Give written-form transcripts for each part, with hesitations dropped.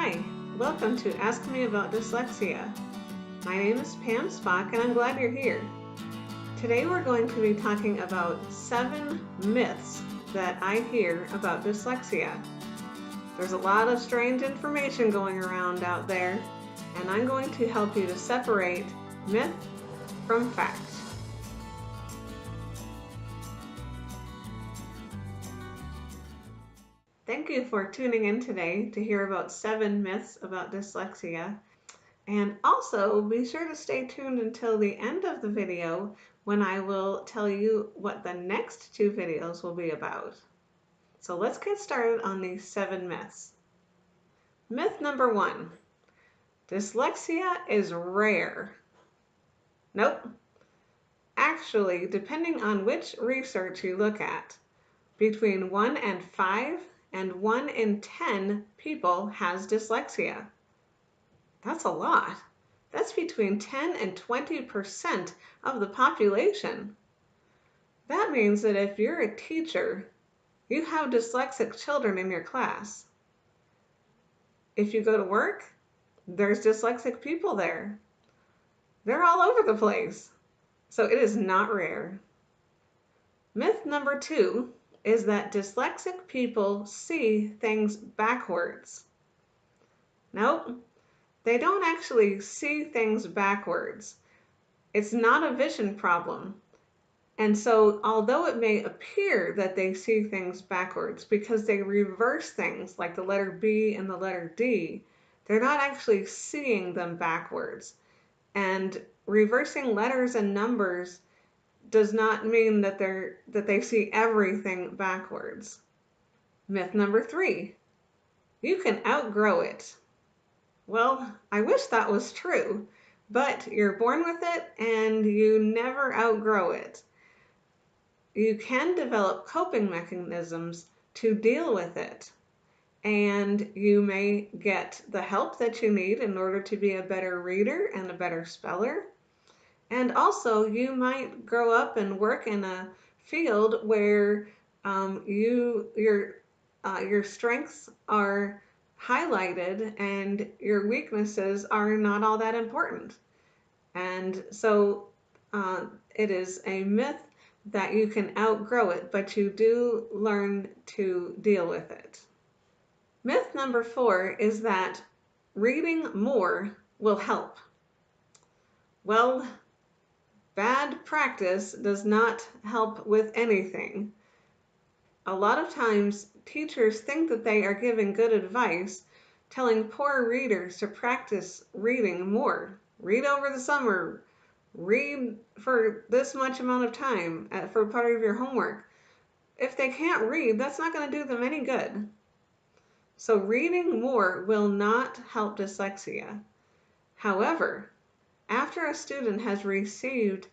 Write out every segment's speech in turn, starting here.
Hi, welcome to Ask Me About Dyslexia. My name is Pam Spock and I'm glad you're here. Today we're going to be talking about 7 myths that I hear about dyslexia. There's a lot of strange information going around out there, and I'm going to help you to separate myth from fact. Thank you for tuning in today to hear about 7 myths about dyslexia. And also be sure to stay tuned until the end of the video when I will tell you what the next 2 videos will be about. So let's get started on these 7 myths. Myth number 1, dyslexia is rare. Nope. Actually, depending on which research you look at, between 1 in 5 and 1 in 10 people has dyslexia. That's a lot. That's between 10 and 20% of the population. That means that if you're a teacher, you have dyslexic children in your class. If you go to work, there's dyslexic people there. They're all over the place. So it is not rare. Myth number 2 is that dyslexic people see things backwards. Nope. They don't actually see things backwards. It's not a vision problem. And so, although it may appear that they see things backwards because they reverse things like the letter B and the letter D, they're not actually seeing them backwards. And reversing letters and numbers does not mean that they see everything backwards. Myth number 3, you can outgrow it. Well, I wish that was true, but you're born with it and you never outgrow it. You can develop coping mechanisms to deal with it, and you may get the help that you need in order to be a better reader and a better speller. And also, you might grow up and work in a field where your strengths are highlighted and your weaknesses are not all that important. And so it is a myth that you can outgrow it, but you do learn to deal with it. Myth number 4 is that reading more will help. Well, bad practice does not help with anything. A lot of times, teachers think that they are giving good advice, telling poor readers to practice reading more. Read over the summer. Read for this much amount of time for part of your homework. If they can't read, that's not going to do them any good. So reading more will not help dyslexia. However, after a student has received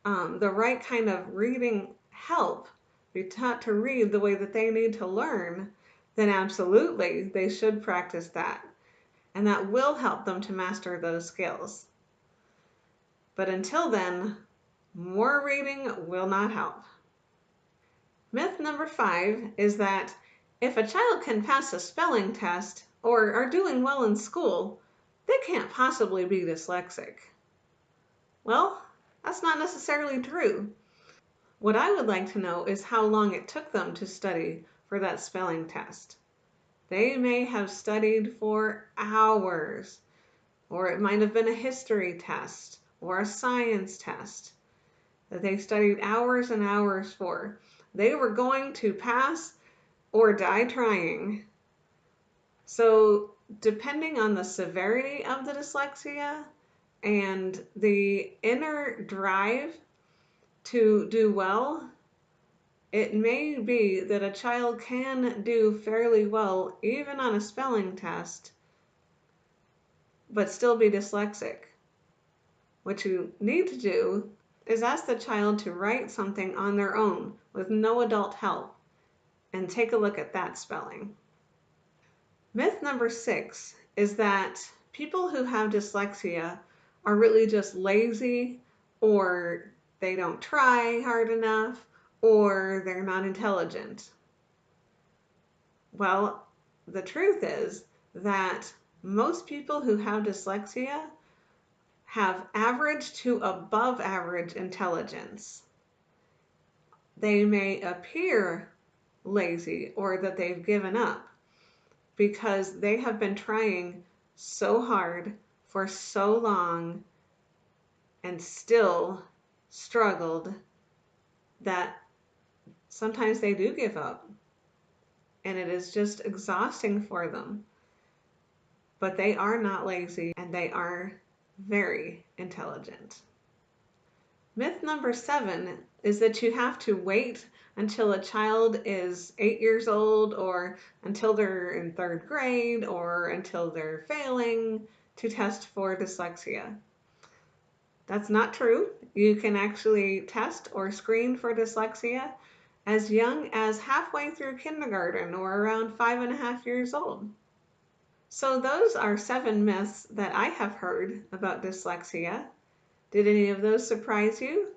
the right kind of reading help, be taught to read the way that they need to learn, then absolutely they should practice that. And that will help them to master those skills. But until then, more reading will not help. Myth number 5 is that if a child can pass a spelling test or are doing well in school, they can't possibly be dyslexic. Well, that's not necessarily true. What I would like to know is how long it took them to study for that spelling test. They may have studied for hours, or it might have been a history test or a science test that they studied hours and hours for. They were going to pass or die trying. So depending on the severity of the dyslexia and the inner drive to do well, it may be that a child can do fairly well even on a spelling test, but still be dyslexic. What you need to do is ask the child to write something on their own with no adult help and take a look at that spelling. Myth number 6 is that people who have dyslexia are really just lazy, or they don't try hard enough, or they're not intelligent. Well, the truth is that Most people who have dyslexia have average to above average intelligence. They may appear lazy or that they've given up because they have been trying so hard for so long and still struggled that sometimes they do give up, and it is just exhausting for them. But they are not lazy, and they are very intelligent. Myth number 7 is that you have to wait until a child is 8 years old, or until they're in 3rd grade, or until they're failing to test for dyslexia. That's not true. You can actually test or screen for dyslexia as young as halfway through kindergarten, or around 5.5 years old. So those are 7 myths that I have heard about dyslexia. Did any of those surprise you?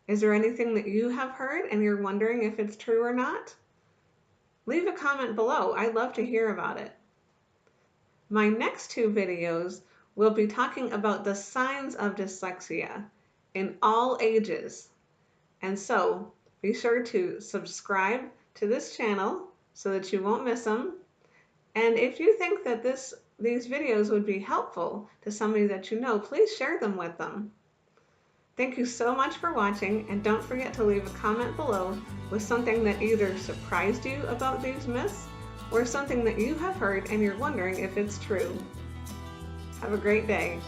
Is there anything that you have heard and you're wondering if it's true or not? Leave a comment below. I'd love to hear about it. My next 2 videos will be talking about the signs of dyslexia in all ages. And so be sure to subscribe to this channel so that you won't miss them. And if you think that these videos would be helpful to somebody that you know, please share them with them. Thank you so much for watching, and don't forget to leave a comment below with something that either surprised you about these myths or something that you have heard and you're wondering if it's true. Have a great day.